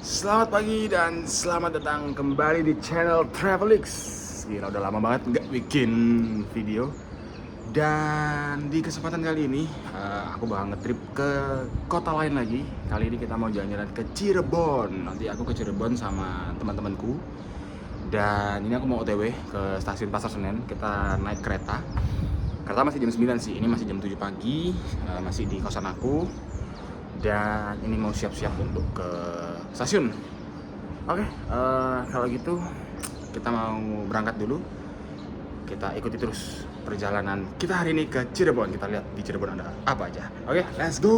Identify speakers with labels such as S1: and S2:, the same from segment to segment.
S1: Selamat pagi dan selamat datang kembali di channel Travelix. Gila, udah lama banget nggak bikin video. Dan di kesempatan kali ini aku bakal ngetrip ke kota lain lagi. Kali ini kita mau jalan-jalan ke Cirebon. Nanti aku ke Cirebon sama teman-temanku. Dan ini aku mau OTW ke stasiun Pasar Senen. Kita naik kereta. Kereta masih jam 9 sih, ini masih jam 7 pagi. Masih di kosan aku. Dan ini mau siap-siap untuk ke stasiun. Oke, kalau gitu kita mau berangkat dulu. Kita ikuti terus perjalanan kita hari ini ke Cirebon. Kita lihat di Cirebon ada apa aja. Oke, let's go.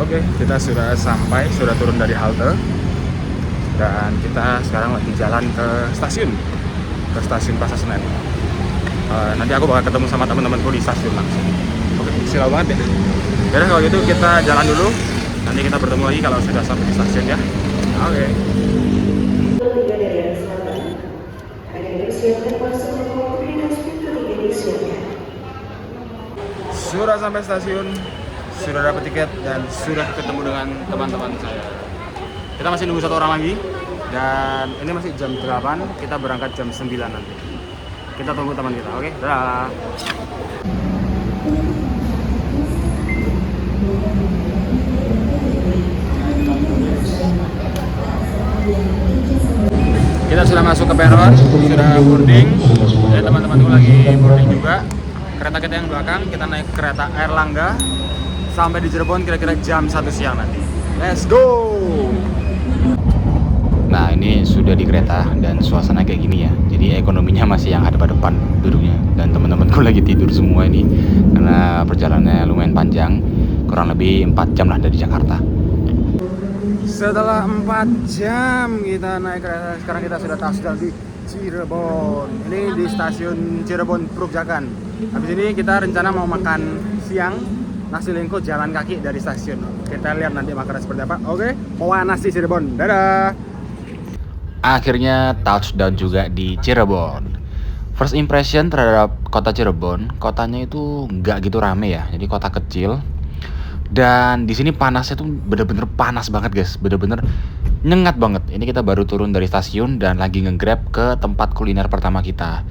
S1: Oke, kita sudah sampai, sudah turun dari halte. Dan kita sekarang lagi jalan ke stasiun Pasar Senen. Nanti aku bakal ketemu sama teman-temanku di stasiun langsung. Oke, silau banget ya. Jadi kalau gitu kita jalan dulu. Nanti kita bertemu lagi kalau sudah sampai di stasiun ya. Oke. Sudah sampai stasiun, sudah dapat tiket dan sudah ketemu dengan teman-teman saya. Kita masih nunggu satu orang lagi. Dan ini masih jam 8, kita berangkat jam 9 nanti. Kita tunggu teman kita, oke? Dadah. Kita sudah masuk ke peron, sudah boarding. Teman-temanku lagi boarding juga. Kereta kita yang belakang, kita naik kereta Airlangga. Sampai di Cirebon kira-kira jam 1 siang nanti. Let's go! Nah, ini sudah di kereta dan suasana kayak gini ya. Jadi ekonominya masih yang hadap-hadapan duduknya. Dan teman-temanku lagi tidur semua ini karena perjalanannya lumayan panjang. Kurang lebih 4 jam lah dari Jakarta. Setelah 4 jam kita naik kereta, sekarang kita sudah touchdown di Cirebon. Ini di stasiun Cirebon Prukjakan. Habis ini kita rencana mau makan siang nasi lengko jalan kaki dari stasiun. Kita lihat nanti makanan seperti apa. Oke, Moana nasi Cirebon. Dadah. Akhirnya touchdown juga di Cirebon. First impression terhadap kota Cirebon, kotanya itu nggak gitu rame ya. Jadi kota kecil. Dan di sini panasnya tuh bener-bener panas banget guys, bener-bener nyengat banget. Ini kita baru turun dari stasiun dan lagi nge-grab ke tempat kuliner pertama kita.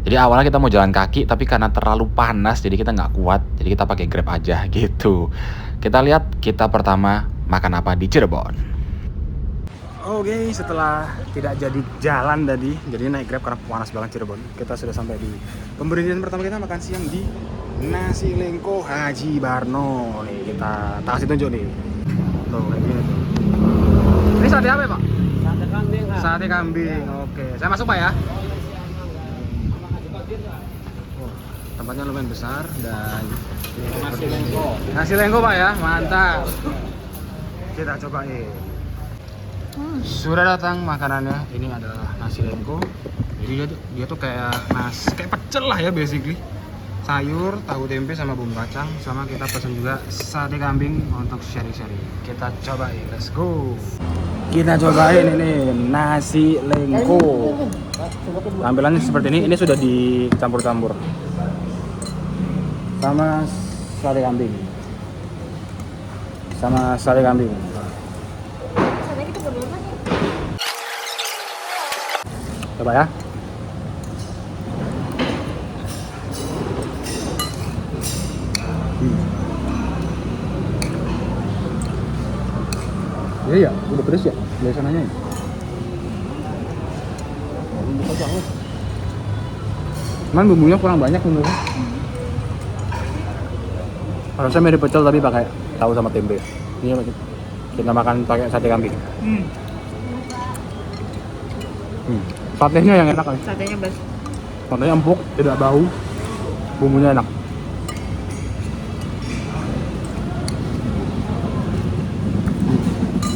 S1: Jadi awalnya kita mau jalan kaki, tapi karena terlalu panas jadi kita nggak kuat. Jadi kita pakai grab aja gitu. Kita lihat kita pertama makan apa di Cirebon. Oke, setelah tidak jadi jalan tadi, jadi naik grab karena panas banget Cirebon. Kita sudah sampai di pemberhentian pertama kita makan siang di Nasi Lengko Haji Barno. Nih kita kasih tunjuk nih. Tuh kayak gini tuh. Ini sate apa ya, Pak?
S2: Sate kambing.
S1: Sate kambing. Oke, saya masuk Pak ya. Oh, tempatnya lumayan besar dan
S2: Nasi lengko.
S1: Nasi Lengko Pak ya, mantap. Kita cobain. Sudah datang makanannya. Ini adalah nasi lengko. Jadi dia tuh kayak pecel lah ya basically. Sayur, tahu tempe sama bumbu kacang. Sama kita pesan juga sate kambing untuk sharing-sharing. Kita cobain, let's go. Kita cobain ini nasi lengko. Tampilannya seperti ini. Ini sudah dicampur-campur sama sate kambing. Coba ya. Iya ya, udah pedes ya dari sananya ya. Cuman bumbunya kurang banyak menurutnya. Harusnya mirip pecel tapi pakai tahu sama tempe. Ini kita makan pakai sate kambing. Satenya yang enak kan?
S2: Satenya best.
S1: Satenya empuk, tidak bau, bumbunya enak.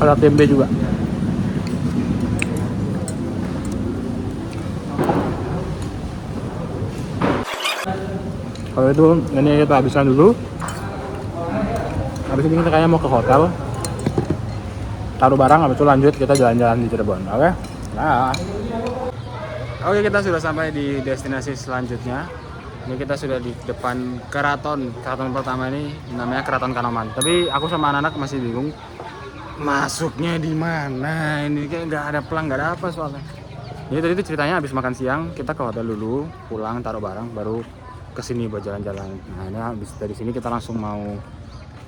S1: Ada tempe juga. Kalau itu ini kita habiskan dulu. Habis ini kita kayaknya mau ke hotel, taruh barang, habis itu lanjut kita jalan-jalan di Cirebon. Oke? Nah, oke, kita sudah sampai di destinasi selanjutnya. Ini kita sudah di depan keraton. Keraton pertama ini namanya Keraton Kanoman. Tapi aku sama anak-anak masih bingung masuknya di mana. Ini kayak nggak ada pelang, nggak ada apa soalnya. Jadi tadi itu ceritanya habis makan siang kita ke hotel dulu, pulang taruh barang, baru kesini buat jalan-jalan. Nah ini habis dari sini kita langsung mau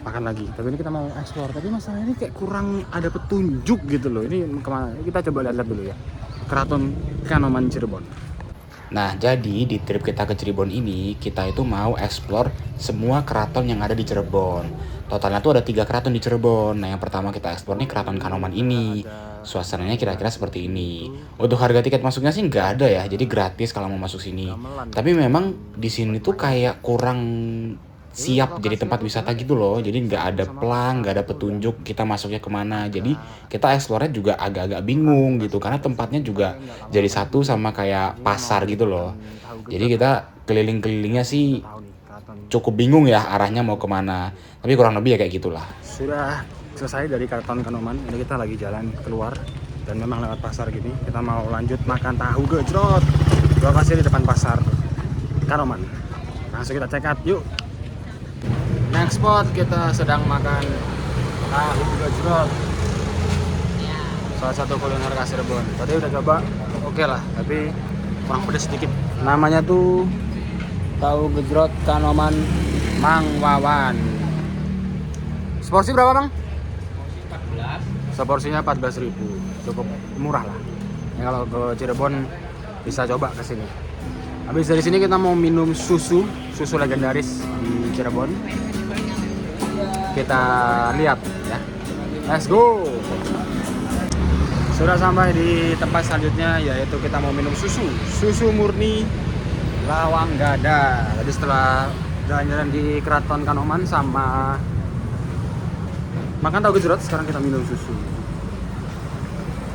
S1: makan lagi. Tapi ini kita mau explore. Tapi masalahnya ini kayak kurang ada petunjuk gitu loh. Ini kemana? Kita coba lihat dulu ya. Keraton Kanoman Cirebon. Nah, jadi di trip kita ke Cirebon ini, kita itu mau explore semua keraton yang ada di Cirebon. Totalnya tuh ada 3 keraton di Cirebon. Nah, yang pertama kita explore nih Keraton Kanoman ini. Suasananya kira-kira seperti ini. Untuk harga tiket masuknya sih nggak ada ya, jadi gratis kalau mau masuk sini. Tapi memang di sini tuh kayak kurang siap jadi tempat wisata gitu loh. Jadi nggak ada pelang, nggak ada petunjuk kita masuknya kemana. Jadi kita explore-nya juga agak-agak bingung gitu, karena tempatnya juga jadi satu sama kayak pasar gitu loh. Jadi kita keliling-kelilingnya sih cukup bingung ya arahnya mau kemana. Tapi kurang lebih ya kayak gitulah. Sudah selesai dari Keraton Kanoman, ini kita lagi jalan keluar dan memang lewat pasar gini. Kita mau lanjut makan tahu gejrot. Lokasi di depan pasar Kanoman. Langsung kita check out, yuk. Next spot kita sedang makan tahu gejrot. Salah satu kuliner khas Cirebon. Tadi udah coba, oke lah, tapi kurang pedas sedikit. Namanya tuh tahu gejrot Kanoman Mang Wawan. Seporsi berapa, Bang? Seporsinya 14.000. Cukup murah lah. Ya, kalau ke Cirebon bisa coba ke sini. Habis dari sini kita mau minum susu legendaris di Cirebon. Kita lihat ya. Let's go. Sudah sampai di tempat selanjutnya, yaitu kita mau minum susu murni Lawang Gada. Tadi setelah jalan-jalan di Keraton Kanoman sama makan tahu gejrot, sekarang kita minum susu.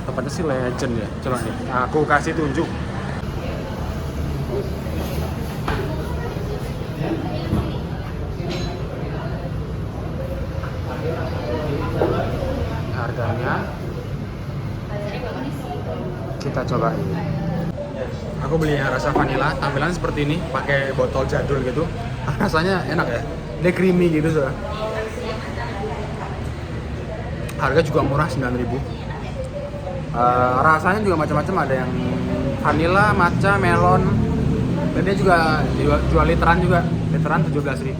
S1: Tempatnya sih legend ya. Coba nih, aku kasih tunjuk. Harganya kita coba. Aku beli yang rasa vanilla, tampilan seperti ini, pakai botol jadul gitu. Rasanya enak ya, dia creamy gitu sudah. Harga juga murah, 9.000. Rasanya juga macam-macam, ada yang vanilla, matcha, melon. Dan dia juga jual literan juga, literan 17.000.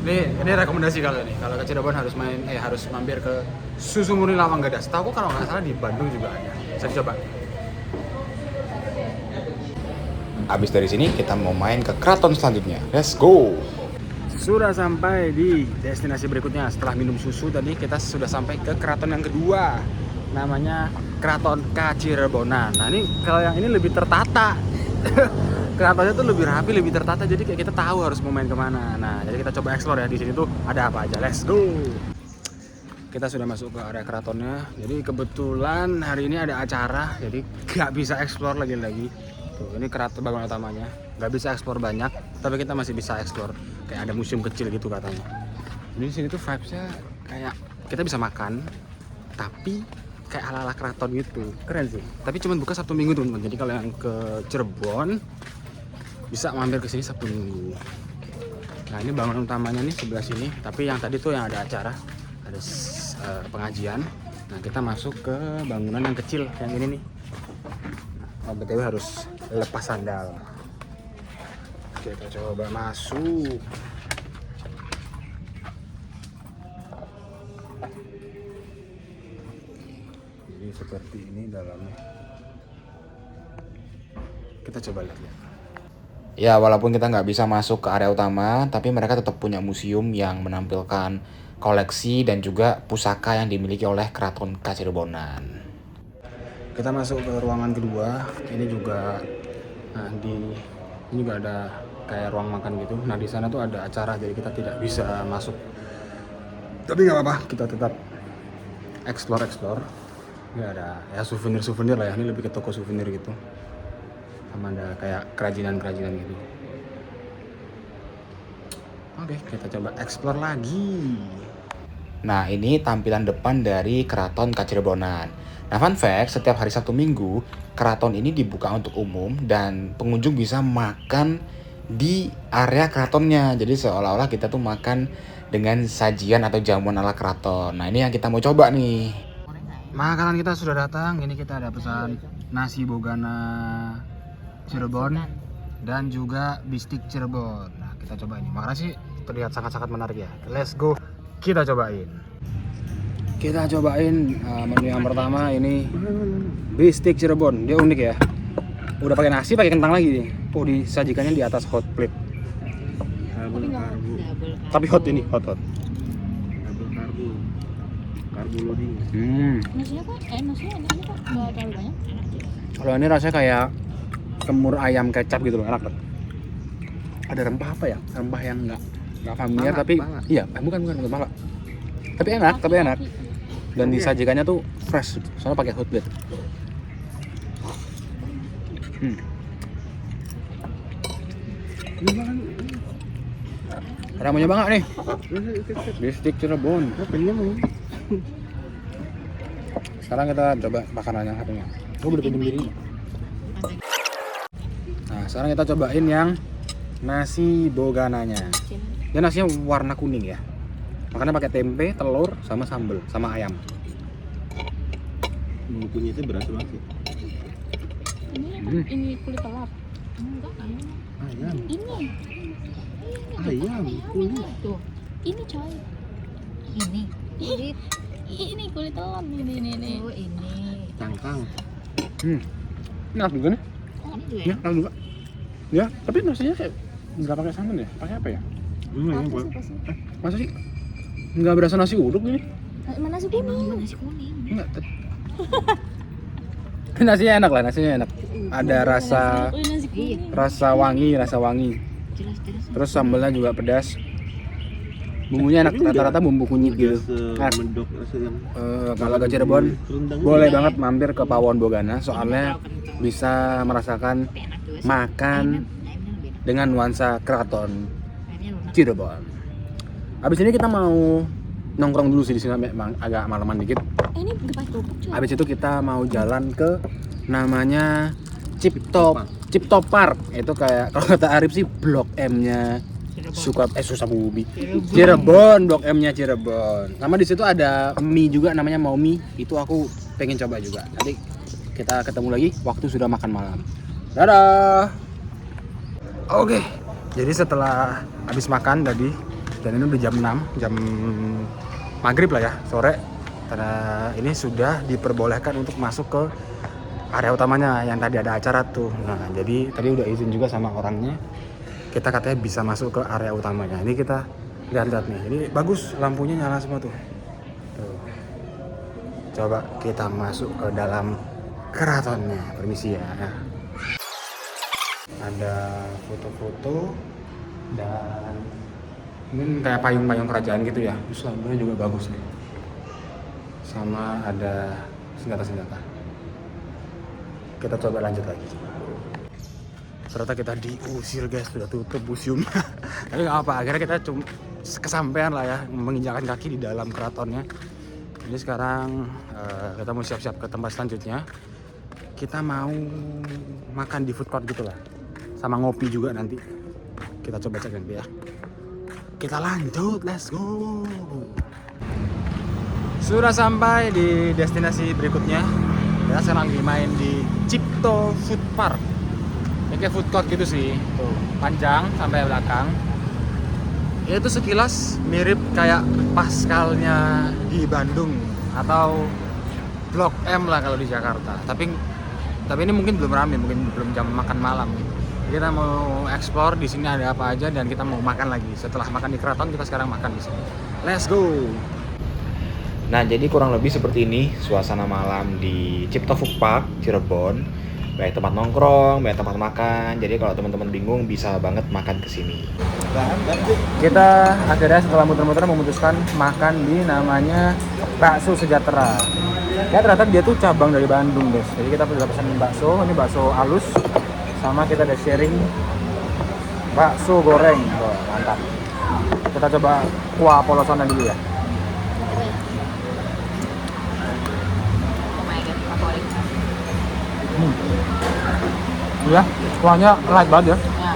S1: Ini rekomendasi kalau ini. Kalau ke Cirebon harus mampir ke susu murni Lawang Gada. Setahu kalau nggak salah di Bandung juga ada. Bisa dicoba. Abis dari sini kita mau main ke keraton selanjutnya. Let's go. Sudah sampai di destinasi berikutnya. Setelah minum susu tadi, kita sudah sampai ke keraton yang kedua. Namanya Keraton Kacirebonan. Nah ini kalau yang ini lebih tertata. Keratonnya tuh lebih rapi, lebih tertata. Jadi kayak kita tahu harus mau main kemana. Nah jadi kita coba explore ya, di sini tuh ada apa aja. Let's go. Kita sudah masuk ke area keratonnya. Jadi kebetulan hari ini ada acara, jadi nggak bisa explore lagi-lagi. Tuh, ini keraton bangunan utamanya. Nggak bisa explore banyak, tapi kita masih bisa explore. Kayak ada museum kecil gitu katanya. Jadi di sini tuh vibes-nya kayak kita bisa makan, tapi kayak ala-ala keraton gitu. Keren sih. Tapi cuma buka Sabtu Minggu teman-teman. Jadi kalau yang ke Cirebon bisa mampir ke sini Sabtu Minggu. Nah ini bangunan utamanya nih sebelah sini. Tapi yang tadi tuh yang ada acara, ada pengajian. Nah kita masuk ke bangunan yang kecil yang ini nih. Nah, BTW harus lepas sandal. Oke, kita coba masuk. Jadi seperti ini dalamnya. Kita coba lihat. Ya, walaupun kita nggak bisa masuk ke area utama, tapi mereka tetap punya museum yang menampilkan koleksi dan juga pusaka yang dimiliki oleh Keraton Kacirebonan. Kita masuk ke ruangan kedua. Ini juga, ini juga ada kayak ruang makan gitu. Nah di sana tuh ada acara, jadi kita tidak bisa masuk. Tapi nggak apa-apa, kita tetap explore. Nggak ada ya souvenir lah ya. Ini lebih ke toko souvenir gitu. Sama ada kayak kerajinan gitu. Oke, kita coba explore lagi. Nah, ini tampilan depan dari Keraton Kacirebonan. Nah, fun fact, setiap hari Sabtu Minggu, keraton ini dibuka untuk umum dan pengunjung bisa makan di area keratonnya. Jadi seolah-olah kita tuh makan dengan sajian atau jamuan ala keraton. Nah, ini yang kita mau coba nih. Makanan kita sudah datang. Ini kita ada pesan nasi bogana Cirebon dan juga bistik Cirebon. Nah, kita coba ini. Makanan sih terlihat sangat-sangat menarik ya. Let's go. Kita cobain. Kita cobain menu yang pertama ini bistik Cirebon. Dia unik ya. Udah pakai nasi, pakai kentang lagi nih. Oh, disajikannya di atas hot plate. Tapi hot ini, hot.
S2: Karbo loading.
S3: Nasinya kok nasinya enaknya kok nggak terlalu banyak.
S1: Kalau ini rasanya kayak semur ayam kecap gitu loh, enak banget. Ada rempah apa ya? Rempah yang nggak familiar
S2: Bangga,
S1: tapi
S2: bangga.
S1: iya, bukan bangga. Tapi enak. Dan disajikannya tuh fresh, soalnya pakai hot plate. Ada mau nyoba nggak nih? Bistik Cirebon. Sekarang kita coba makanannya satunya. Gue udah pinjem diri. Nah, sekarang kita cobain yang nasi bogananya. Dia nasinya warna kuning ya. Makanya pakai tempe, telur, sama sambal, sama ayam.
S2: Bumbunya itu berasa banget.
S3: Ini kulit telur. Enggak,
S2: Ayam.
S3: ini.
S2: Ayam, kulit.
S3: Tuh. Ini coy. Ini. Ini kulit telur ini. Oh, ini.
S2: Cangkang.
S1: Enak juga nih.
S3: Ini juga
S1: Ya, enak juga. Ya, tapi nasinya kayak nggak pakai santan ya? Pakai apa ya?
S3: Pasti.
S1: Masa sih? Nggak berasa nasi uduk ini?
S3: Mana nasi kuning? Nasi kuning.
S1: Enggak. Nasinya enak lah, nasinya enak. Ada
S3: Nasi kuning.
S1: rasa wangi.
S3: Jelas.
S1: Terus sambalnya juga pedas. Bumbunya enak, rata-rata bumbu kunyit gitu. Nah,
S2: Mendok rasa yang
S1: kalau ke Cirebon
S2: rendang.
S1: boleh banget mampir ke Pawon Bogana, soalnya bisa merasakan makan dengan nuansa keraton Cirebon. Habis ini kita mau nongkrong dulu sih di sini, memang agak malaman dikit.
S3: Ini gepas kerupuk coy.
S1: Habis itu kita mau jalan ke namanya Cipto Park. Itu kayak kalau kata Arif sih Blok M-nya Sukabumi. Cirebon, Blok M-nya Cirebon. Sama di situ ada mie juga namanya Momi. Itu aku pengen coba juga. Nanti kita ketemu lagi waktu sudah makan malam. Dadah. Oke. Jadi setelah habis makan tadi, dan ini udah jam 6, jam maghrib lah ya, sore. Karena ini sudah diperbolehkan untuk masuk ke area utamanya yang tadi ada acara tuh. Nah, jadi tadi udah izin juga sama orangnya. Kita katanya bisa masuk ke area utamanya. Ini kita lihat-lihat nih. Ini bagus, lampunya nyala semua tuh. Tuh. Coba kita masuk ke dalam keratonnya. Permisi ya. Ada foto-foto dan ini kayak payung-payung kerajaan gitu ya. Terus lampunya juga bagus nih. Sama ada senjata-senjata. Kita coba lanjut lagi. Ternyata kita diusir guys, sudah tutup museum. Tapi nggak apa, akhirnya kita cuma kesampaian lah ya, menginjakan kaki di dalam keratonnya. Jadi sekarang kita mau siap-siap ke tempat selanjutnya. Kita mau makan di food court gitu lah, sama ngopi juga nanti. Kita coba cek nanti ya. Kita lanjut, let's go. Sudah sampai di destinasi berikutnya. Ya, sekarang lagi main di Cipto Food Park. Ini kayak food court gitu sih. Tuh, panjang sampai belakang. Itu sekilas mirip kayak Pascalnya di Bandung atau Blok M lah kalau di Jakarta. Tapi ini mungkin belum ramai, mungkin belum jam makan malam. Kita mau explore di sini ada apa aja dan kita mau makan lagi. Setelah makan di keraton, kita sekarang makan di sini. Let's go. Nah, jadi kurang lebih seperti ini suasana malam di Cipto Food Park Cirebon. Banyak tempat nongkrong, banyak tempat makan. Jadi kalau teman-teman bingung bisa banget makan ke sini. Kita akhirnya setelah muter-muter memutuskan makan di namanya Bakso Sejahtera. Ya ternyata dia tuh cabang dari Bandung, guys. Jadi kita udah pesan bakso, ini bakso halus. Sama kita ada sharing bakso goreng. Oh, mantap. Kita coba kuah polosannya dulu ya.
S4: Iya, kuahnya light banget ya.
S3: Ya.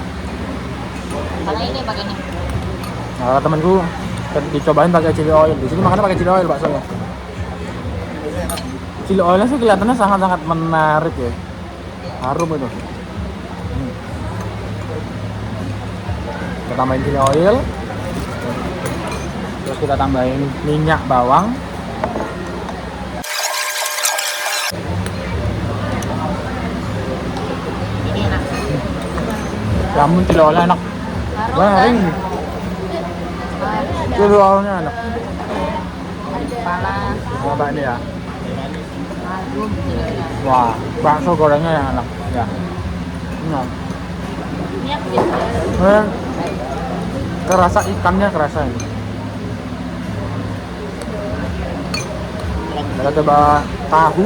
S3: Karena ini pakai ini.
S4: Nah, temanku dicobain pakai chili oil. Di sini makannya pakai chili oil baksonya. Chili oilnya sih kelihatannya sangat-sangat menarik ya. Harum itu. Kita tambahin chili oil. Terus kita tambahin minyak bawang.
S3: Ini enak.
S4: Namun chili oilnya enak. Garing. Chili oilnya enak.
S3: Kepala.
S4: Apa ini ya?
S3: Harum.
S4: Wah, bakso gorengnya yang enak. Ya. Enak.
S3: Minyak gitu.
S4: Kerasa ikannya kerasa ini. Kita coba tahu.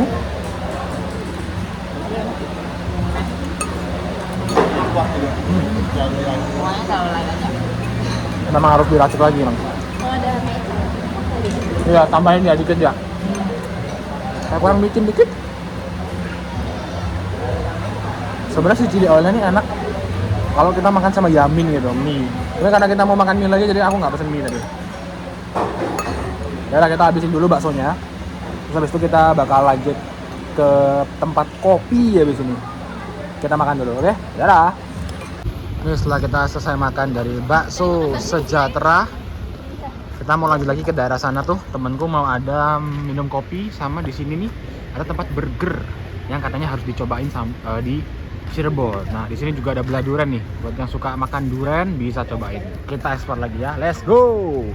S3: Semuanya kalau lain aja.
S4: Memang harus diracik lagi, Bang.
S3: Kalau ada mecah.
S4: Iya, tambahin ya dikit ya. Saya kurang bikin dikit. Sebenarnya si chili oilnya ini enak kalau kita makan sama yamin gitu, mie. Tapi karena kita mau makan mie lagi, jadi aku nggak pesen mie tadi. Ya udah, kita habisin dulu baksonya. Terus habis itu kita bakal lanjut ke tempat kopi ya di sini. Kita makan dulu, oke? Dadah. Ini setelah kita selesai makan dari bakso sejahtera, kita mau lanjut lagi ke daerah sana tuh. Temenku mau ada minum kopi sama di sini nih ada tempat burger yang katanya harus dicobain di Cirebon. Nah, di sini juga ada belah durian nih. Buat yang suka makan durian bisa cobain. Kita ekspor lagi ya. Let's go.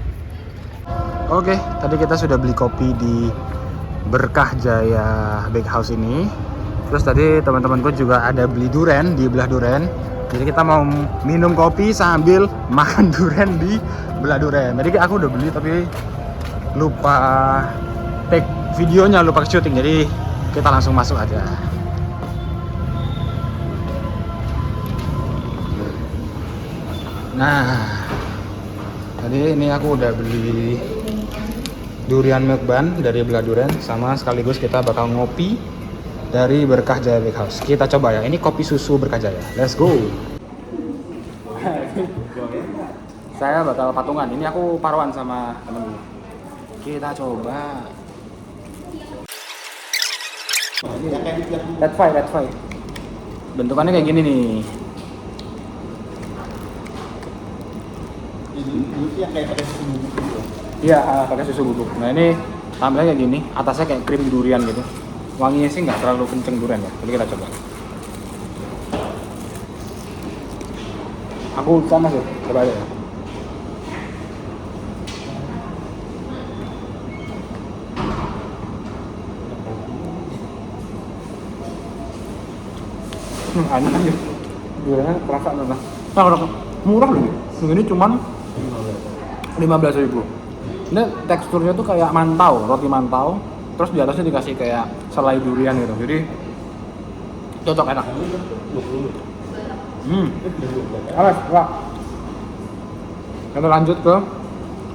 S4: Oke, tadi kita sudah beli kopi di Berkah Jaya Bakehouse ini. Terus tadi teman-temanku juga ada beli durian di belah durian. Jadi kita mau minum kopi sambil makan durian di belah durian. Tadi aku udah beli tapi lupa take videonya, lupa syuting. Jadi kita langsung masuk aja. Nah, tadi ini aku udah beli durian milk bun dari belah durian, sama sekaligus kita bakal ngopi dari Berkah Jaya Bakehouse. Kita coba ya, ini kopi susu Berkah Jaya. Let's go. Saya bakal patungan, ini aku paruan sama temen. Kita coba. Red Five. Bentukannya kayak gini nih.
S2: Yang kayak pakai susu bubuk gitu.
S4: Iya, pakai susu bubuk. Nah ini tampilannya kayak gini, atasnya kayak krim durian gitu. Wanginya sih nggak terlalu kenceng durian ya. Jadi kita coba. Aku sama sih, coba aja ya. Enak aja. Duriannya kerasa banget. Nah, murah loh. Ini cuman 15.000. Ini teksturnya tuh kayak mantau, roti mantau. Terus di atasnya dikasih kayak selai durian gitu. Jadi cocok, enak. Alas, wah. Kita lanjut ke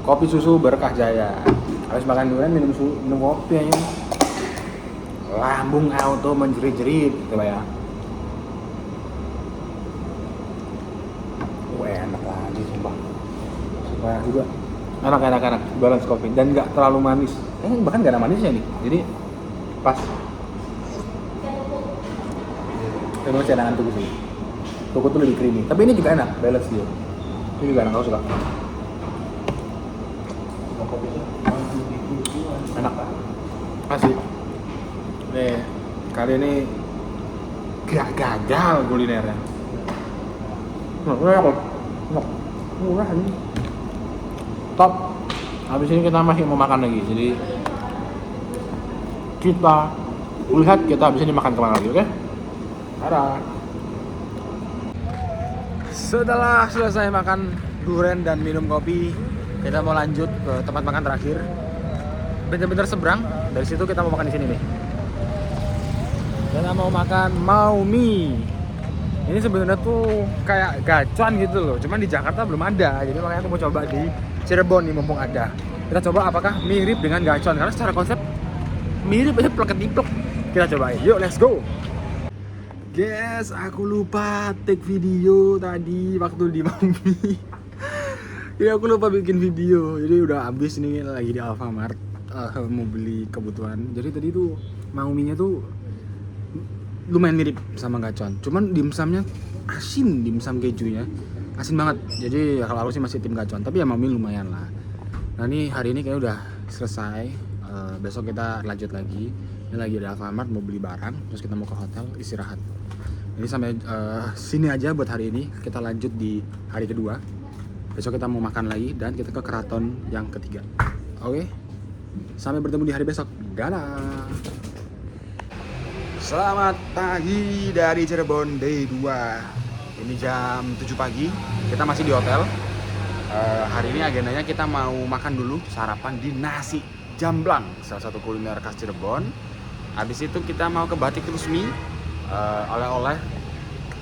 S4: kopi susu Berkah Jaya. Habis makan durian minum kopi aja. Lambung auto menjerit-jerit, coba ya. Enak lagi sumpah. Sumpah juga. Enak. Balance kopi dan nggak terlalu manis. Bahkan nggak ada manisnya nih. Jadi pas. Ini masih cadangan tubuh sih. Tuku tuh lebih creamy. Tapi ini juga enak, balance dia. Ini juga enak, aku suka. Enak lah. Masih. Nih, kali ini gak gagal kulinernya. Murah ini. Top. Habis ini kita masih mau makan lagi. Jadi kita lihat kita habis ini makan kemana lagi, oke? Dadah. Setelah selesai makan durian dan minum kopi, kita mau lanjut ke tempat makan terakhir. Bener-bener seberang. Dari situ kita mau makan di sini nih. Kita mau makan Maumi. Ini sebenarnya tuh kayak gacuan gitu loh, cuman di Jakarta belum ada, jadi makanya aku mau coba di Cirebon nih mumpung ada. Kita coba apakah mirip dengan gacuan, karena secara konsep mirip aja plek-tiplek. Kita cobain, yuk let's go. Guys, aku lupa take video tadi waktu di Maumi. Jadi aku lupa bikin video. Jadi udah habis nih lagi di Alfamart mau beli kebutuhan. Jadi tadi tuh Mauminya tuh lumayan mirip sama gacon. Cuman dimsumnya asin, dimsum kejunya asin banget. Jadi ya kalau aku sih masih tim gacon, tapi ya Maumi lumayan lah. Nah ini hari ini kayaknya udah selesai. Besok kita lanjut lagi. Ini lagi di Alfamart mau beli barang, terus kita mau ke hotel istirahat. Ini sampai sini aja buat hari ini. Kita lanjut di hari kedua. Besok kita mau makan lagi dan kita ke keraton yang ketiga. Oke? Sampai bertemu di hari besok. Dadah. Selamat pagi dari Cirebon Day 2. Ini jam 7 pagi. Kita masih di hotel. Hari ini agendanya kita mau makan dulu sarapan di nasi jamblang, salah satu kuliner khas Cirebon. Habis itu kita mau ke Batik Rusmi, oleh-oleh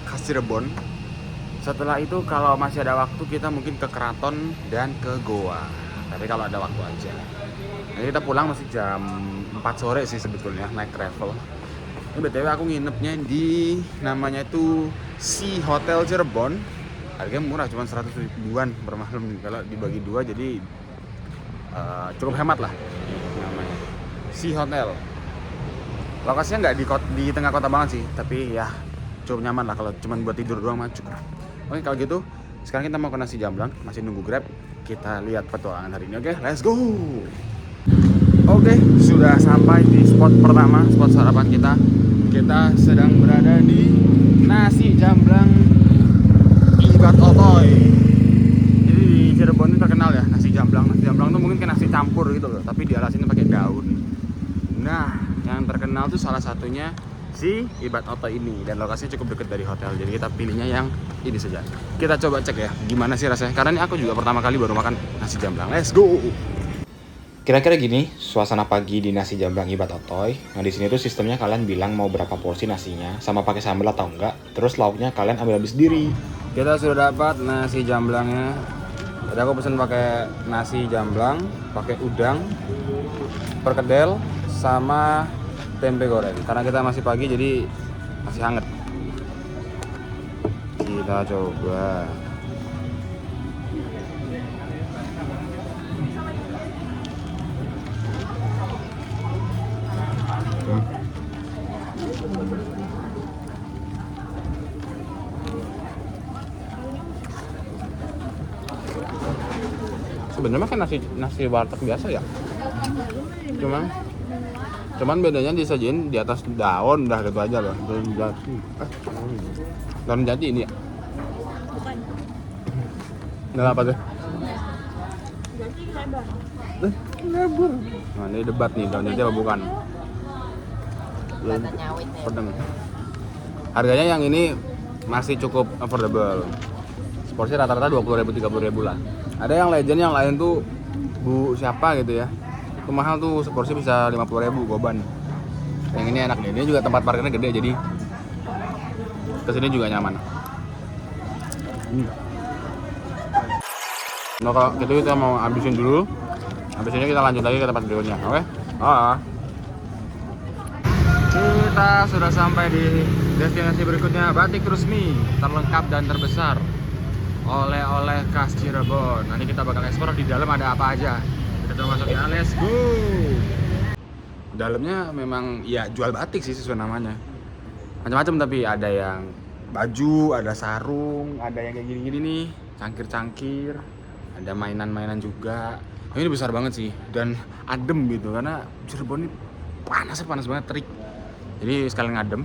S4: khas Cirebon. Setelah itu kalau masih ada waktu kita mungkin ke keraton dan ke goa. Tapi kalau ada waktu aja. Nah, kita pulang masih jam 4 sore sih sebetulnya naik travel. Ini BTW aku nginepnya di namanya itu Sea Hotel Cirebon. Harganya murah, cuma 100 ribuan per malam. Kalau dibagi 2 jadi cukup hemat lah namanya. Sea Hotel. Lokasinya nggak di tengah kota banget sih, tapi ya cukup nyaman lah kalau cuma buat tidur doang mah cukup. Oke kalau gitu, sekarang kita mau ke nasi jamblang, masih nunggu Grab. Kita lihat petualangan hari ini. Oke, let's go. Oke, sudah sampai di spot pertama, spot sarapan kita. Kita sedang berada di nasi jamblang Ibat Otoy. Jadi di Cirebon ini terkenal ya nasi jamblang. Nasi jamblang tuh mungkin kayak nasi campur gitu loh, tapi dialasin pakai daun. Nah, yang terkenal tuh salah satunya si Ibat Otoy ini, dan lokasinya cukup dekat dari hotel. Jadi kita pilihnya yang ini saja. Kita coba cek ya gimana sih rasanya, karena ini aku juga pertama kali baru makan nasi jamblang. Let's go. Kira-kira gini suasana pagi di nasi jamblang Ibat Otoy. Nah di sini tuh sistemnya kalian bilang mau berapa porsi nasinya, sama pakai sambal atau enggak. Terus lauknya kalian ambil habis sendiri. Kita sudah dapat nasi jamblangnya. Jadi aku pesen pakai nasi jamblang, pakai udang, perkedel, sama tempe goreng. Karena kita masih pagi jadi masih hangat. Kita coba. Sebenarnya kan nasi warteg biasa ya. Cuman bedanya disajiin di atas daun, udah gitu aja loh. Daun jati ini ya?
S3: Bukan.
S4: Nggak apa tuh?
S3: Jati lebar.
S4: Lebar. Nah ini debat nih, daun jati apa bukan?
S3: Kelihatan nyawit ya.
S4: Pedeng. Harganya yang ini masih cukup affordable. Seporsi rata-rata 20.000-30.000 lah. Ada yang legend yang lain tuh Bu siapa gitu ya. Itu mahal tuh, seporsi bisa 50.000 goban. Yang ini enak nih, ini juga tempat parkirnya gede jadi kesini juga nyaman. Nah kalau gitu kita mau habisin dulu. Habis ini kita lanjut lagi ke tempat berikutnya, oke? Kita sudah sampai di destinasi berikutnya, Batik Rusmi, terlengkap dan terbesar. Oleh-oleh khas Cirebon. Nanti kita bakal eksplor di dalam ada apa aja. Kita masuk ya, let's go. Dalamnya memang ya jual batik sih sesuai namanya. Macam-macam, tapi ada yang baju, ada sarung, ada yang kayak gini-gini nih, cangkir-cangkir, ada mainan-mainan juga. Ini besar banget sih dan adem gitu, karena Cirebon ini panas banget, terik. Jadi sekalian ngadem.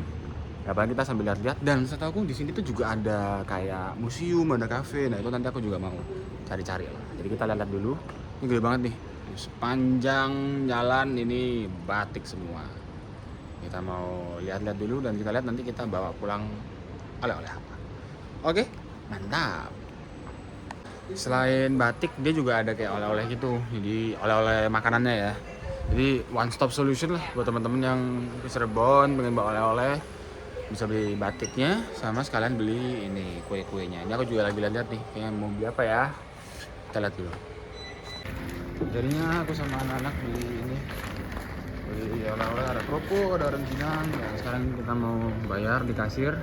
S4: Apalagi kita sambil lihat-lihat, dan setahu aku di sini tuh juga ada kayak museum, ada kafe. Nah itu nanti aku juga mau cari-cari lah. Jadi kita lihat dulu. Ini gede banget nih. Sepanjang jalan ini batik semua. Kita mau lihat-lihat dulu dan kita lihat nanti kita bawa pulang oleh-oleh apa. Oke, mantap. Selain batik, dia juga ada kayak oleh-oleh gitu. Jadi oleh-oleh makanannya ya. Jadi one stop solution lah buat teman-teman yang ke Cirebon pengen bawa oleh-oleh. Bisa beli batiknya sama sekalian beli ini kue-kuenya. Ini aku juga lagi lihat nih, kayaknya mau beli apa ya. Kita lihat dulu. Jadinya aku sama anak-anak beli ini, oleh-oleh, ada kerupuk, ada rengginang. Ya, sekarang kita mau bayar di kasir.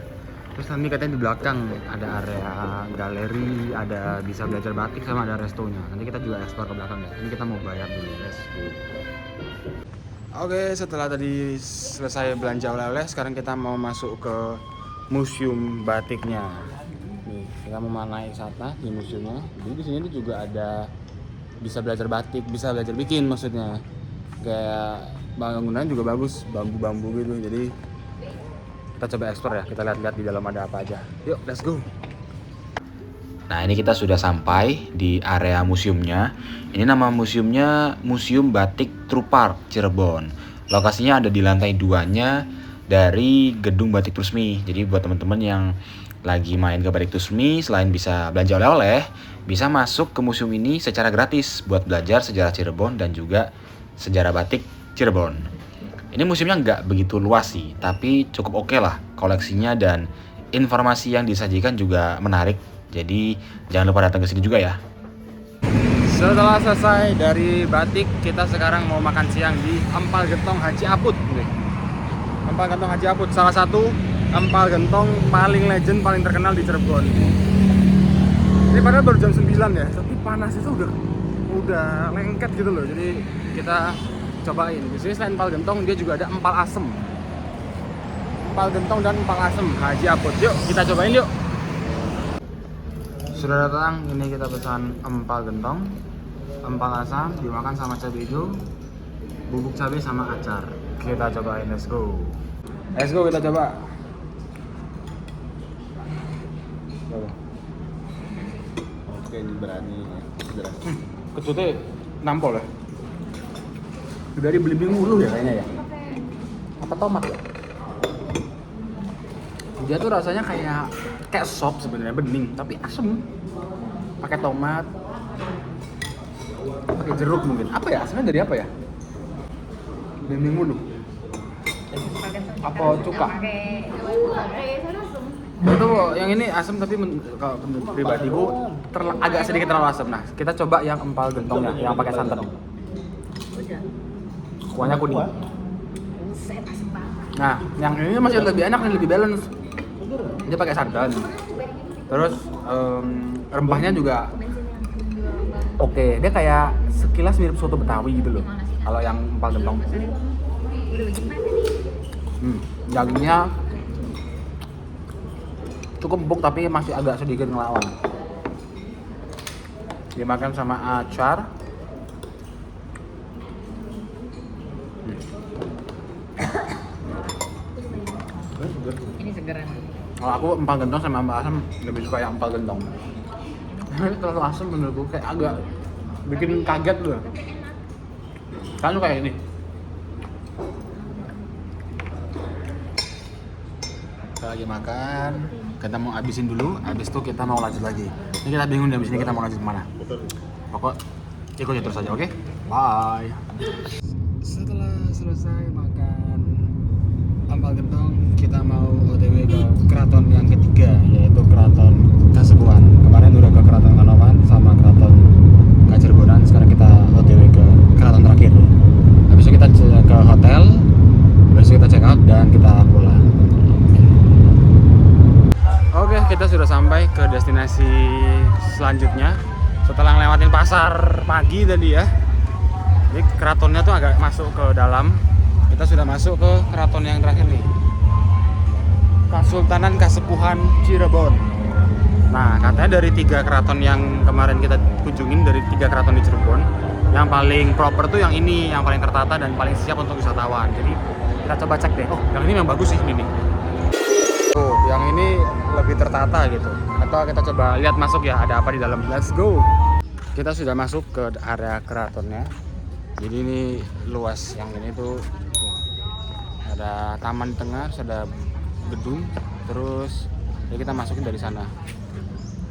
S4: Terus nanti katanya di belakang ada area galeri, ada bisa belajar batik sama ada restonya. Nanti kita juga eksplor ke belakang ya. Ini kita mau bayar dulu, let's go. Oke, setelah tadi selesai belanja oleh-oleh, sekarang kita mau masuk ke museum batiknya. Nih, kita mau naik sana di museumnya. Jadi di sini juga ada bisa belajar batik, bisa belajar bikin maksudnya. Kayak bangunan juga bagus, bambu-bambu gitu. Jadi kita coba eksplor ya, kita lihat-lihat di dalam ada apa aja. Yuk, let's go.
S1: Nah, ini kita sudah sampai di area museumnya. Ini nama museumnya Museum Batik True Park Cirebon. Lokasinya ada di lantai 2-nya dari Gedung Batik Trusmi. Jadi buat teman-teman yang lagi main ke Batik Trusmi, selain bisa belanja oleh-oleh, bisa masuk ke museum ini secara gratis buat belajar sejarah Cirebon dan juga sejarah batik Cirebon. Ini museumnya nggak begitu luas sih, tapi cukup oke lah koleksinya dan informasi yang disajikan juga menarik. Jadi jangan lupa datang ke sini juga ya.
S4: Setelah selesai dari batik, kita sekarang mau makan siang di Empal Gentong Haji Aput. Empal Gentong Haji Aput, salah satu empal gentong paling legend, paling terkenal di Cirebon. Ini padahal baru jam 9 ya, tapi panas itu udah lengket gitu loh. Jadi kita cobain. Di sini selain empal gentong, dia juga ada empal asem. Empal gentong dan empal asem Haji Aput. Yuk, kita cobain yuk. Sudah datang, ini kita pesan empal gentong, empal asam, dimakan sama cabai hijau, bubuk cabai sama acar. Kita cobain, let's go. Let's go, kita coba.
S2: Oke, ini berani ya.
S4: Ketutnya nampol ya. Dari belimbing ulu ya kayaknya ya. Apa tomat ya? Dia tuh rasanya kayak sop sebenarnya, bening tapi asem. Pakai tomat, pakai jeruk mungkin. Apa ya? Asalnya dari apa ya? Belimbing ulu. Apa cuka? Itu yang ini asem tapi kalau menurut pribadi bu agak sedikit terlalu asem. Nah, kita coba yang empal gentongnya yang pakai santan. Kuahnya kuning. Nah, yang ini masih lebih enak dan lebih balance. Dia pakai santan. Terus rempahnya juga oke. Dia kayak sekilas mirip soto Betawi gitu loh. Kalau yang empal gentong. Dagingnya cukup empuk tapi masih agak sedikit ngelawan. Dimakan sama acar.
S3: Ini segeran.
S4: Kalau aku empal gentong sama empal asam lebih suka yang empal gentong. Ini terlalu asam menurutku, kayak agak bikin kaget loh. Kan suka kayak ini. Kita lagi makan, kita mau habisin dulu, habis itu kita mau lanjut lagi. Ini kita bingung dari sini kita mau lanjut kemana. Pokok ikuti terus aja, oke? Bye. Setelah selesai makan empal gentong, kita mau OTW ke keraton yang ketiga, yaitu Keraton Kasepuhan. Kemarin udah ke Keraton Kanoman sama Keraton Kacirebonan, sekarang kita OTW ke keraton terakhir. Habis itu kita ke hotel, habis itu kita check out dan kita pulang. Oke, kita sudah sampai ke destinasi selanjutnya. Setelah ngelewatin pasar pagi tadi ya. Jadi keratonnya tuh agak masuk ke dalam. Kita sudah masuk ke keraton yang terakhir nih. Kesultanan Kasepuhan Cirebon. Nah, katanya dari 3 keraton yang kemarin kita kunjungin, dari 3 keraton di Cirebon, yang paling proper tuh yang ini, yang paling tertata dan paling siap untuk wisatawan. Jadi kita coba cek deh. Oh, yang ini memang bagus sih ini nih. Tuh, yang ini lebih tertata gitu. Atau kita coba lihat masuk ya, ada apa di dalam. Let's go. Kita sudah masuk ke area keratonnya. Jadi ini luas, yang ini tuh ada taman di tengah, terus ada gedung, terus ya kita masukin dari sana.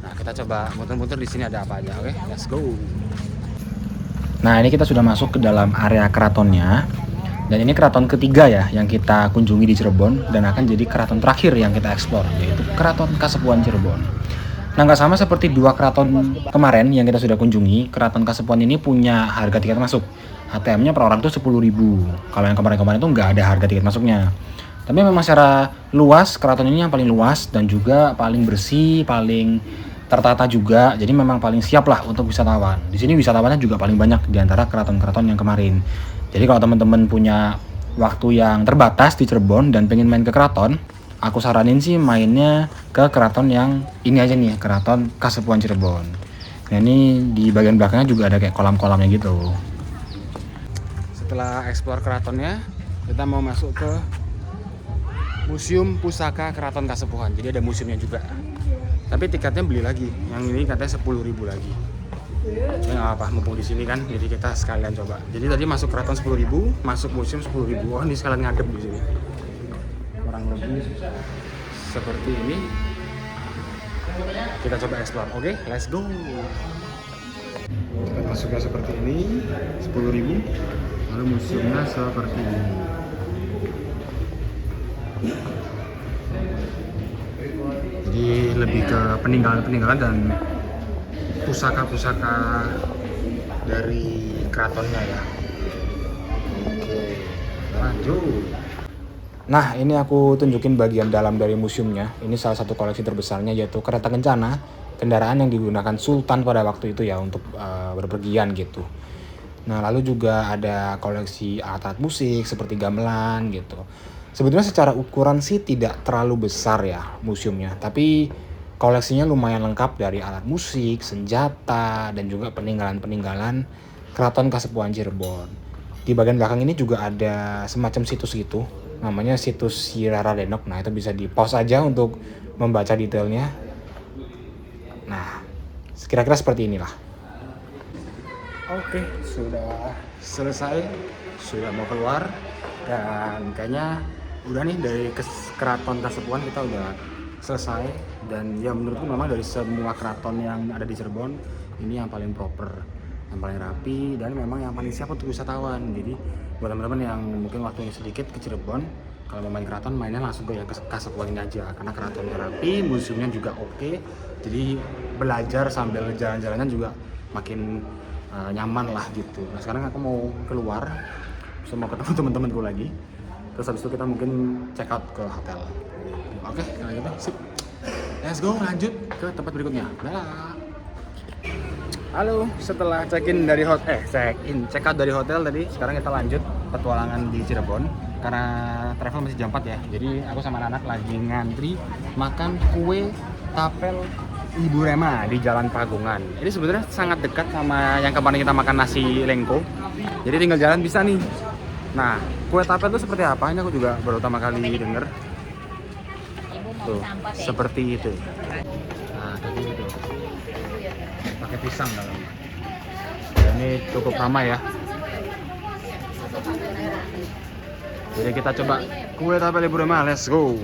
S4: Nah, kita coba muter-muter di sini ada apa aja, oke? Let's go.
S1: Nah, ini kita sudah masuk ke dalam area keratonnya. Dan ini keraton ketiga ya yang kita kunjungi di Cirebon dan akan jadi keraton terakhir yang kita eksplor, yaitu Keraton Kasepuhan Cirebon. Nah, nggak sama seperti 2 keraton kemarin yang kita sudah kunjungi, Keraton Kasepuhan ini punya harga tiket masuk.
S4: HTM-nya per orang tuh 10.000. Kalau yang kemarin-kemarin tuh nggak ada harga tiket masuknya. Tapi memang secara luas keraton ini yang paling luas dan juga paling bersih, paling tertata juga. Jadi memang paling siap lah untuk wisatawan. Di sini wisatawannya juga paling banyak di antara keraton-keraton yang kemarin. Jadi kalau teman-teman punya waktu yang terbatas di Cirebon dan pengen main ke keraton, aku saranin sih mainnya ke keraton yang ini aja nih, Keraton Kasepuhan Cirebon. Nah ini di bagian belakangnya juga ada kayak kolam-kolamnya gitu. Setelah eksplor keratonnya, kita mau masuk ke Museum Pusaka Keraton Kasepuhan. Jadi ada museumnya juga. Tapi tiketnya beli lagi. Yang ini katanya 10.000 lagi. Ini nggak apa, mumpung di sini kan. Jadi kita sekalian coba. Jadi tadi masuk keraton 10.000, masuk museum 10.000. Oh, ini sekalian ngadep di sini. Kurang lebih seperti ini. Kita coba explore. Oke, let's go. Kita masuknya seperti ini, 10.000. Lalu museumnya seperti ini. Jadi lebih ke peninggalan-peninggalan dan pusaka-pusaka dari keratonnya ya. Oke, lanjut. Nah, ini aku tunjukin bagian dalam dari museumnya. Ini salah satu koleksi terbesarnya, yaitu kereta kencana, kendaraan yang digunakan Sultan pada waktu itu ya untuk berpergian gitu. Nah, lalu juga ada koleksi alat-alat musik seperti gamelan gitu. Sebetulnya secara ukuran sih tidak terlalu besar ya museumnya, tapi koleksinya lumayan lengkap dari alat musik, senjata, dan juga peninggalan-peninggalan Keraton Kasepuhan Cirebon. Di bagian belakang ini juga ada semacam situs gitu, namanya situs Sirara Denok. Nah, itu bisa di-pause aja untuk membaca detailnya. Nah, kira-kira seperti inilah. Oke, sudah selesai, sudah mau keluar, dan kayaknya udah nih dari Keraton Kasepuhan kita udah selesai. Dan ya menurutku memang dari semua keraton yang ada di Cirebon, ini yang paling proper, yang paling rapi, dan memang yang paling siap untuk wisatawan. Jadi buat teman-teman yang mungkin waktunya sedikit ke Cirebon, kalau mau main keraton mainnya langsung ke yang Kasepuhan ini aja, karena keratonnya rapi, museumnya juga oke. Jadi belajar sambil jalan-jalannya juga makin nyaman lah gitu. Nah sekarang aku mau keluar, mau ketemu teman-temanku lagi. Terus habis itu kita mungkin check out ke hotel. Oke, kalau gitu sip. Let's go, lanjut ke tempat berikutnya. Dah. Halo, setelah check out dari hotel tadi, sekarang kita lanjut petualangan di Cirebon. Karena travel masih jam 4 ya. Jadi aku sama anak-anak lagi ngantri makan kue tapel Ibu Rema di Jalan Pagungan. Ini sebenarnya sangat dekat sama yang kemarin kita makan nasi lengko. Jadi tinggal jalan bisa nih. Nah, kue tapel itu seperti apa? Ini aku juga baru pertama kali denger. Tuh, seperti itu. Nah, kayak gitu. Pakai pisang dalamnya. Ya, ini cukup ramai ya. Jadi kita coba kue tapel Ibu Rema, let's go.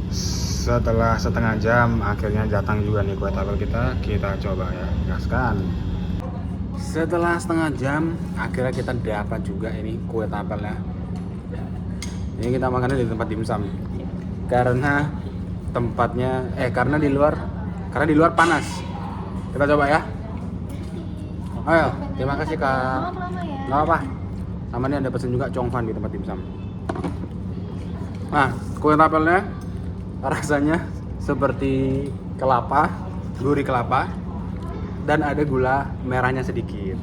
S4: Setelah setengah jam akhirnya datang juga nih kue tapel kita coba ya, gaskan. Setelah setengah jam akhirnya kita dapat juga ini kue tapelnya. Ini kita makannya di tempat dimsum. Karena karena di luar panas. Kita coba ya. Ayo, terima kasih Kak. Nggak apa. Sama ini ada pesen juga congfan di tempat dimsum. Nah, kue tapelnya rasanya seperti kelapa, gurih kelapa, dan ada gula merahnya sedikit.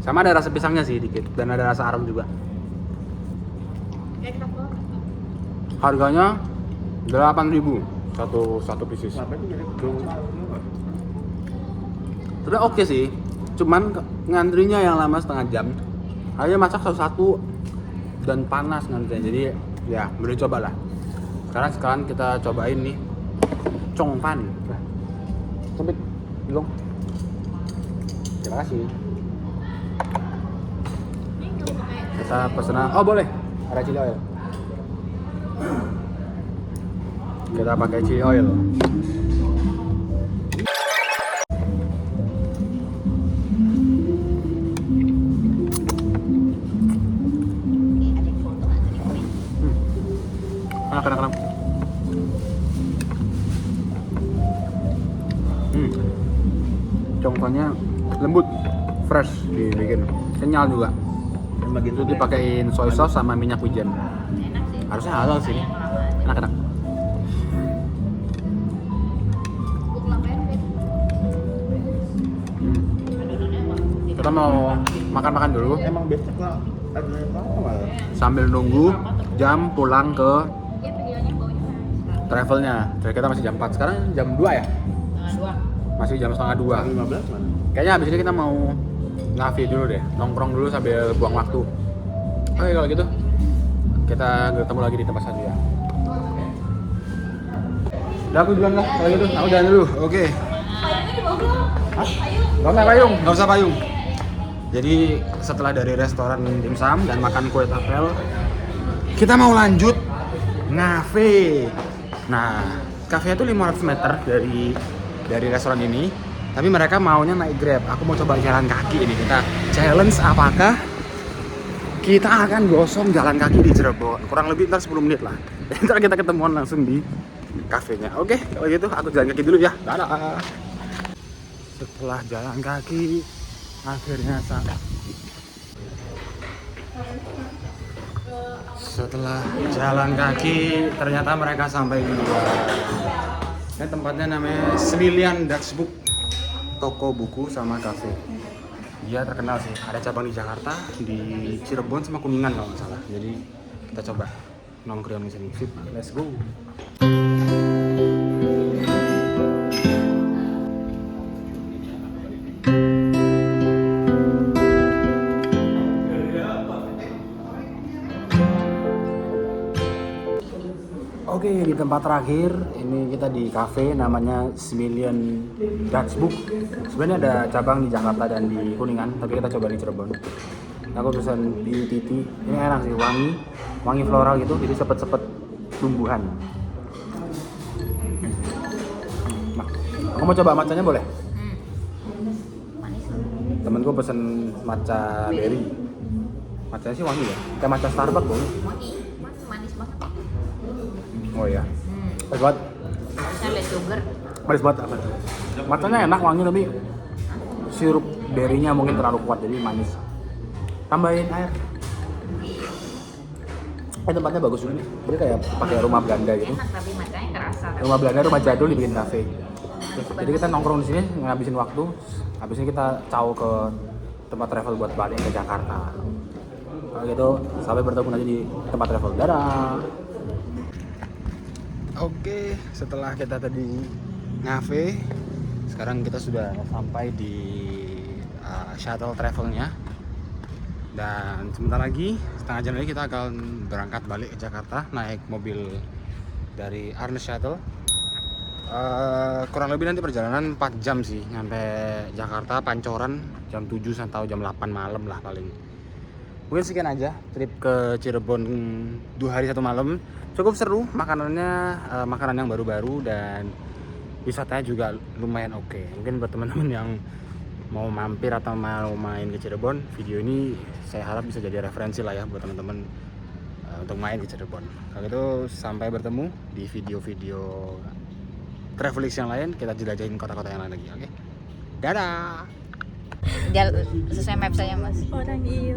S4: Sama ada rasa pisangnya sih dikit, dan ada rasa arom juga. Harganya 8.000 satu pieces. Tapi oke sih, cuman ngantrinya yang lama setengah jam. Hanya masak satu-satu dan panas ngantrinya, jadi ya boleh coba lah. Sekarang kita cobain nih congfan. Sempit, belum. Terima kasih. Kita pesan. Oh boleh, ada chili oil. Kita pakai chili oil. Enak. Congfannya lembut, fresh dibikin, kenyal juga.
S2: bagian
S4: Itu dipakein soy sauce sama minyak wijen.
S3: Enak sih.
S4: Harusnya halal sih ini. Enak-enak. Kita mau makan-makan dulu
S2: Emang besok lah ada apa malah?
S4: sambil nunggu jam pulang ke travelnya. Jadi kita masih jam 4, sekarang jam 2 ya? Masih jam setengah 2.
S2: 15 mana?
S4: Kayaknya habis ini kita mau ngafe dulu deh, nongkrong dulu sambil buang waktu. Oke kalau gitu, kita ketemu lagi di tempat selanjutnya. Udah aku duluan lah, kalau gitu aku jalan dulu. Oke. Gak usah payung, gak usah payung. Jadi setelah dari restoran dimsum dan makan kue tapel, kita mau lanjut ngafe. Nah, kafe itu 500 meter dari restoran ini, tapi mereka maunya naik Grab. Aku mau coba jalan kaki ini. Kita challenge apakah kita akan gosong jalan kaki di Cirebon. Kurang lebih ntar 10 menit lah. Ntar kita ketemuan langsung di kafenya. Oke, kalau gitu aku jalan kaki dulu ya. Dadah. Setelah jalan kaki, akhirnya setelah jalan kaki ternyata mereka sampai di luar. Ini tempatnya namanya Semilian Dutch Book, toko buku sama kafe. Dia terkenal sih, ada cabang di Jakarta, di Cirebon sama Kuningan kalau nggak salah. Jadi kita coba nongkrong di sini. Sip, let's go. Oke, di tempat terakhir ini kita di cafe namanya Semilian Dutch Book. Sebenarnya ada cabang di Jakarta dan di Kuningan, tapi kita coba di Cirebon. Aku pesan BUTT. Ini enak sih, wangi floral gitu, jadi sepet-sepet tumbuhan. Nah, aku mau coba matchanya boleh?
S3: Manis.
S4: Temenku pesen matcha berry. Matchanya sih wangi ya, kayak matcha Starbucks boleh.
S3: Wangi. Manis banget.
S4: Oh iya, bagus banget.
S3: Harusnya less sugar.
S4: Manis banget. Matchanya enak, wangi, tapi sirup berry-nya mungkin terlalu kuat jadi manis. Tambahin air. Tempatnya bagus juga nih. Jadi kayak pakai rumah Belanda gitu.
S3: Enak tapi matanya kerasa.
S4: Rumah Belanda, rumah jadul dibikin kafe. Jadi kita nongkrong di sini ngabisin waktu. Habis ini kita caw ke tempat travel buat balik ke Jakarta. Kalau gitu sampai bertemu nanti di tempat travel. Dadah. Oke, setelah kita tadi ngafe, sekarang kita sudah sampai di shuttle travelnya. Dan sebentar lagi, setengah jam lagi kita akan berangkat balik ke Jakarta naik mobil dari Arnes Shuttle. Kurang lebih nanti perjalanan 4 jam sih nyampe Jakarta Pancoran jam 7 atau jam 8 malam lah paling. Mungkin sekian aja trip ke Cirebon 2 hari 1 malam. Cukup seru, makanannya makanan yang baru-baru dan wisatanya juga lumayan oke. Mungkin buat teman-teman yang mau mampir atau mau main ke Cirebon, video ini saya harap bisa jadi referensi lah ya buat teman-teman untuk main ke Cirebon. Kalau gitu sampai bertemu di video-video travelix yang lain, kita jelajahin kota-kota yang lain lagi, oke? Dadah!
S3: Sesuai map saya mas.
S5: Orang iya.